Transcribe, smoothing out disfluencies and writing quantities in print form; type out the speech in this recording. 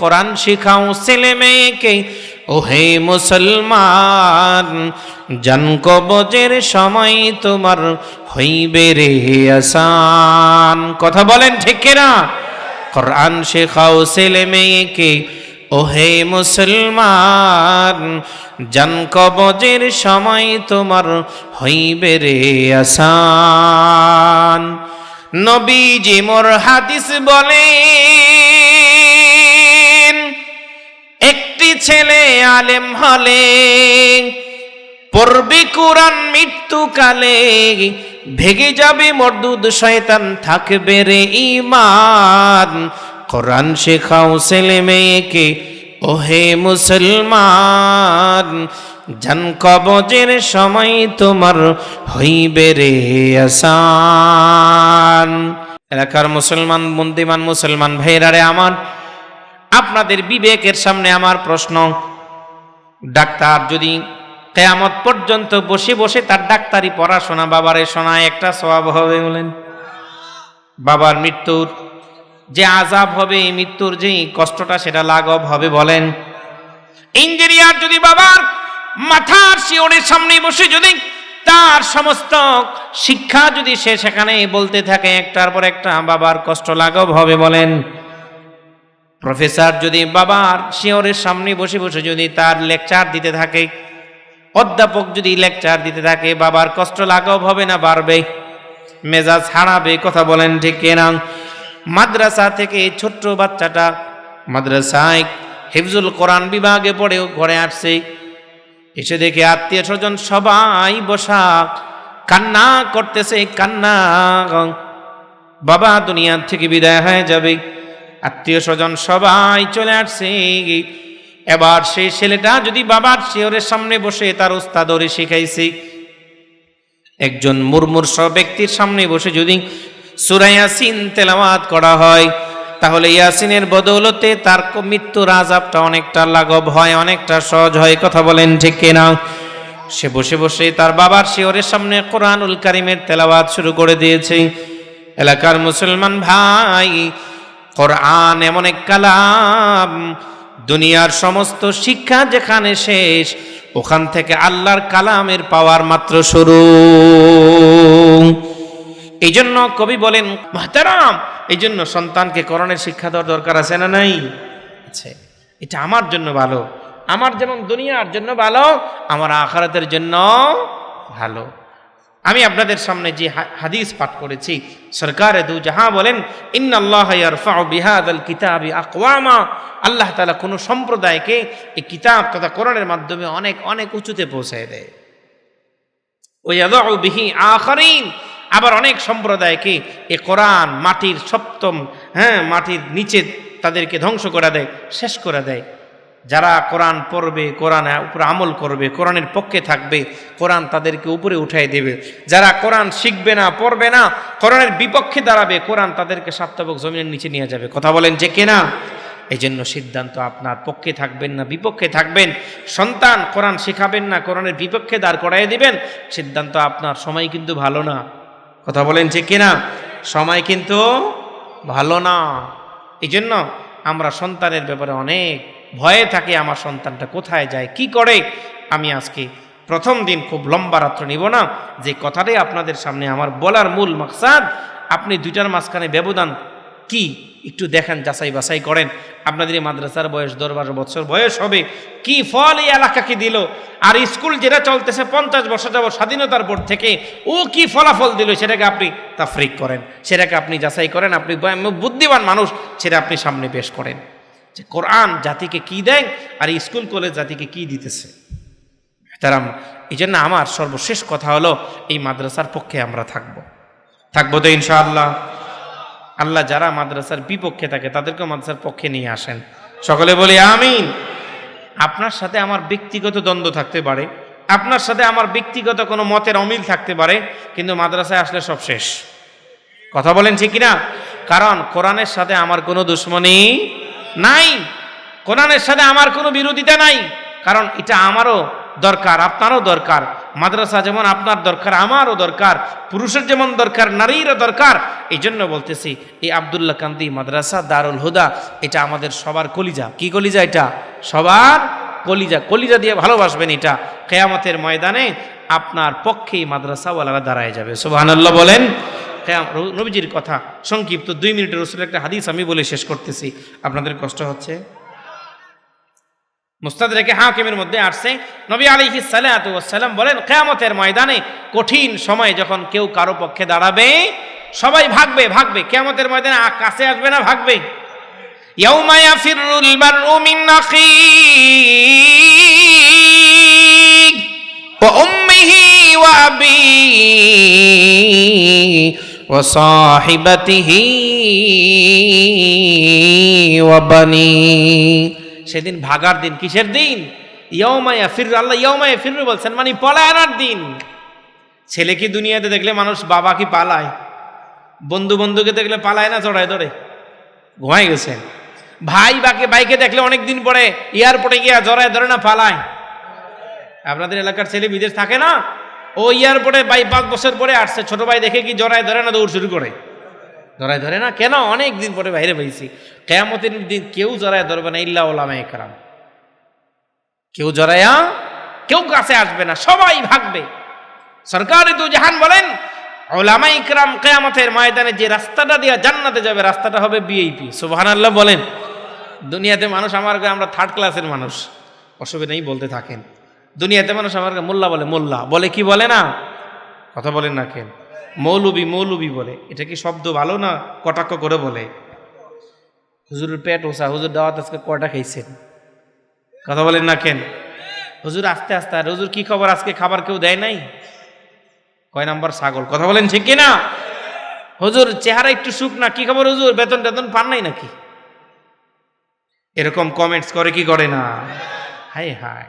কোরআন শিখাও ছেলে মেয়েকে, ওহে মুসলমান জান কবজের সময় তোমার হইবে রে আসান। কথা বলেন ঠিক কিনা? কোরআন শেখাও ছেলে মেয়েকে, ওহে মুসলমান জান কবজের সময় তোমার হইবে রে আসান। নবীজি মোর হাদিস বলেন, একটি ছেলে আলেম হলে পড়বে কোরআন মৃত্যুকালে, ভেগে যাবে মরদুদ শয়তান থাকবে রে ঈমান। কোরআন শেখাও ছেলে মেয়েকে, ওহে মুসলমান জান কবজের সময় তোমার হইবে রে আসান। এলাকার মুসলমান বুদ্ধিমান মুসলমান ভাইরা রে আমার, আপনাদের বিবেকের সামনে আমার প্রশ্ন, ডাক্তার যদি কিয়ামত পর্যন্ত বসে বসে তার ডাক্তারি পড়াশোনা বাবারে শোনায়, একটা সওয়াব হবে বলেন? বাবার মৃত্যুর যে আযাব হবে, মৃত্যুর যে কষ্টটা সেটা লাঘব হবে বলেন? ইঞ্জিনিয়ার যদি বাবার মাথার শিওরের সামনে বসে যদি তার সমস্ত শিক্ষা যদি সে সেখানে বলতে থাকে একটার পর একটা, বাবার কষ্ট লাঘব হবে বলেন? প্রফেসর যদি বাবার শিওরের সামনে বসে বসে যদি তার লেকচার দিতে থাকে, অধ্যাপক যদি লেকচার দিতে থাকে, বাবার কষ্ট লাঘব হবে না বাড়বে? মেজাজ হারাবে। কথা বলেন ঠিক কিনা? মাদ্রাসা থেকে ছোট্ট বাচ্চাটা মাদ্রাসায় হিফজুল কোরআন বিভাগে পড়েও ঘরে আসছে, এসে দেখে আত্মীয় স্বজন সবাই বসা কান্না করতেছে, কান্না, বাবা দুনিয়া থেকে বিদায় হয়ে যাবে, আত্মীয় স্বজন সবাই চলে আসছে। এবার সেই ছেলেটা যদি বাবার শিয়রের সামনে বসে তার উস্তাদ ওরে শিখাইছে, একজন মুমূর্ষ ব্যক্তির সামনে বসে যদি সূরা ইয়াসিন তেলাওয়াত করা হয়, তাহলে ইয়াসিনের বদৌলতে তার মৃত্যুর আযাবটা অনেকটা লাঘব হয়, অনেকটা সহজ হয়। কথা বলেন ঠিক কিনা? সে বসে বসে তার বাবার শিয়রের সামনে কোরআনুল কারীমের তেলাওয়াত শুরু করে দিয়েছে। এলাকার মুসলমান ভাই, কোরআন এমন এক কালাম, দুনিয়ার সমস্ত শিক্ষা যেখানে শেষ, ওখান থেকে আল্লাহর কালামের পাওয়ার মাত্র শুরু। এই জন্য কবি বলেন মুহতারাম, এই জন্য সন্তানকে কোরআনের শিক্ষা দেওয়ার দরকার আছে না নাই? আছে। এটা আমার জন্য ভালো, আমার যেমন দুনিয়ার জন্য ভালো, আমার আখিরাতের জন্য ভালো। আমি আপনাদের সামনে যে হাদিস পাঠ করেছি, সরকারে দু জাহাঁ বলেন, ইন্নাল্লাহা ইয়ারফাউ বিহাদাল কিতাবি আকওয়ামা, আল্লাহ তাআলা কোন সম্প্রদায়কে এই কিতাব তথা কোরআনের মাধ্যমে অনেক অনেক উঁচুতে পৌঁছায় দেয়। ওয়া ইয়াদউ বিহি আখারিন, আবার অনেক সম্প্রদায়কে এই কোরআন মাটির সপ্তম মাটির নিচে তাদেরকে ধ্বংস করে দেয়, শেষ করে দেয়। যারা কোরআন পড়বে, কোরআনের উপরে আমল করবে, কোরআনের পক্ষে থাকবে, কোরআন তাদেরকে উপরে উঠাই দেবে। যারা কোরআন শিখবে না, পড়বে না, কোরআনের বিপক্ষে দাঁড়াবে, কোরআন তাদেরকে সাতবক জমিনের নিচে নিয়ে যাবে। কথা বলেন যে কিনা? এই জন্য সিদ্ধান্ত আপনার, পক্ষে থাকবেন না বিপক্ষে থাকবেন। সন্তান কোরআন শিখাবেন না, কোরআনের বিপক্ষে দাঁড় করাই দিবেন, সিদ্ধান্ত আপনার। সময় কিন্তু ভালো না। কথা বলেন ঠিক কিনা? সময় কিন্তু ভালো না। এই জন্য আমরা সন্তানের ব্যাপারে অনেক ভয়ে থাকি, আমার সন্তানটা কোথায় যায়, কি করে। আমি আজকে প্রথম দিন খুব লম্বা রাত্র নিব না, যে কথাটাই আপনাদের সামনে আমার বলার মূল মাকসাদ, আপনি দুইটার মাঝখানে ব্যবধান কি একটু দেখেন, যাচাই বাছাই করেন। আপনাদের এই মাদ্রাসার বয়স 10-12 বছর বয়স হবে, কি ফল এই এলাকাকে দিল, আর স্কুল যেটা চলতেছে 50 বছর যাব স্বাধীনতার পর থেকে, ও কি ফলাফল দিল, সেটাকে আপনি তাফরিক করেন, সেটাকে আপনি যাচাই করেন। আপনি বুদ্ধিমান মানুষ, সেটা আপনি সামনে পেশ করেন যে কোরআন জাতিকে কি দেয় আর স্কুল কলেজ জাতিকে কি দিতেছে। তারাম, এই জন্য আমার সর্বশেষ কথা হলো, এই মাদ্রাসার পক্ষে আমরা থাকবো তো ইনশাআল্লাহ। আল্লাহ যারা মাদ্রাসার বিপক্ষে থাকে তাদেরকে মাদ্রাসার পক্ষে নিয়ে আসেন, সকলে বলি আমিন। আপনার সাথে আমার ব্যক্তিগত দ্বন্দ্ব থাকতে পারে, আপনার সাথে আমার ব্যক্তিগত কোনো মতের অমিল থাকতে পারে, কিন্তু মাদ্রাসায় আসলে সব শেষ। কথা বলেন ঠিক কিনা? কারণ কোরআনের সাথে আমার কোনো দুশ্মনী নাই, কোরআনের সাথে আমার কোনো বিরোধিতা নাই, কারণ এটা আমারও দরকার, আপনারও দরকার। মাদ্রাসা যেমন আপনার দরকার, আমারও দরকার, পুরুষের যেমন দরকার নারীরও দরকার। এই জন্য বলতেছি এই আব্দুল্লাহ কান্দি মাদ্রাসা দারুল হুদা এটা আমাদের সবার কলিজা। কি কলিজা? এটা সবার কলিজা। কলিজা দিয়ে ভালোবাসবেন। এটা কিয়ামতের ময়দানে আপনার পক্ষেই মাদ্রাসাওয়ালারা দাঁড়ায় যাবে। সুবহানাল্লাহ বলেন। নবীজির কথা সংক্ষিপ্ত 2 মিনিটের রাসূলের একটা হাদিস আমি বলে শেষ করতেছি, আপনাদের কষ্ট হচ্ছে। মুস্তাদরাকে হাকিমের মধ্যে আসছে, নবী আলাইহিস সালাতু ওয়াস সালাম বলেন, কিয়ামতের ময়দানে কঠিন সময় যখন কেউ কারো পক্ষে দাঁড়াবে, সবাই ভাগবে ভাগবে। কিয়ামতের ময়দানে কাছে আসবে না, ভাগবে। ইয়াউমা ইয়াফিরুল বারউ মিন আখিহি ওয়া উম্মিহি ওয়া আবিহি ওয়া সাহিবাতিহি ওয়া বানি। সেদিন ভাগার দিন। কিসের দিন? ইয়াউমা ইয়াফিরু। আল্লাহ ইয়াউমা ইয়াফিরু বলছেন, মানে পলায়নের দিন। ছেলে কি দুনিয়াতে দেখলে মানুষ বাবা কি পালায়? বন্ধু বন্ধুকে দেখলে পালায় না, জড়ায় ধরে? ঘুমাই গেছেন। ভাই বাইকে দেখলে অনেকদিন পরে এয়ারপোর্টে গিয়া জড়ায় ধরে না, পালায়? আপনাদের এলাকার ছেলে বিদেশ থাকে না, ও এয়ারপোর্টে 5 বছর পরে আসছে, ছোট ভাই দেখে কি জড়ায় ধরে না, দৌড় শুরু করে? জড়ায় ধরে না। কেন? অনেক দিন পরে বাইরে পাইছি। কিয়ামতের দিন কেউ জড়ায় ধরবে না, ইল্লা উলামায়ে কেরাম। কেউ জড়ায়া কেউ কাছে আসবে না, সবাই ভাগবে। সরকারে দু জাহান বলেন, উলামায়ে কেরাম কিয়ামতের ময়দানে যে রাস্তাটা দিয়ে জান্নাতে যাবে, রাস্তাটা হবে ভিআইপি। সুবহানাল্লাহ বলেন। দুনিয়াতে মানুষ আমরা 3rd ক্লাসের মানুষ, অসুবিধা নেই, বলতে থাকেন। দুনিয়াতে মানুষ আমাকে মোল্লা বলে, মোল্লা বলে, কি বলে না? কথা বলেন না কেন? মৌলবি মৌলবি বলে। এটা কি শব্দ ভালো না কটাক্ষ করে বলে? হুজুরের পেট ওসা, হুজুর দাওয়াত আজকে কয়টা খাইছেন? কথা বলেন না কেন? হুজুর আস্তে আস্তে। আর হুজুর কি খবর, আজকে খাবার কেউ দেয় নাই? কয় নাম্বার ছাগল? কথা বলেন ঠিক কিনা? হুজুর চেহারা একটু সুখ না, কি খবর হুজুর, বেতন টেতন পান নাই নাকি? এরকম কমেন্টস করে কি করে না? হায় হায়।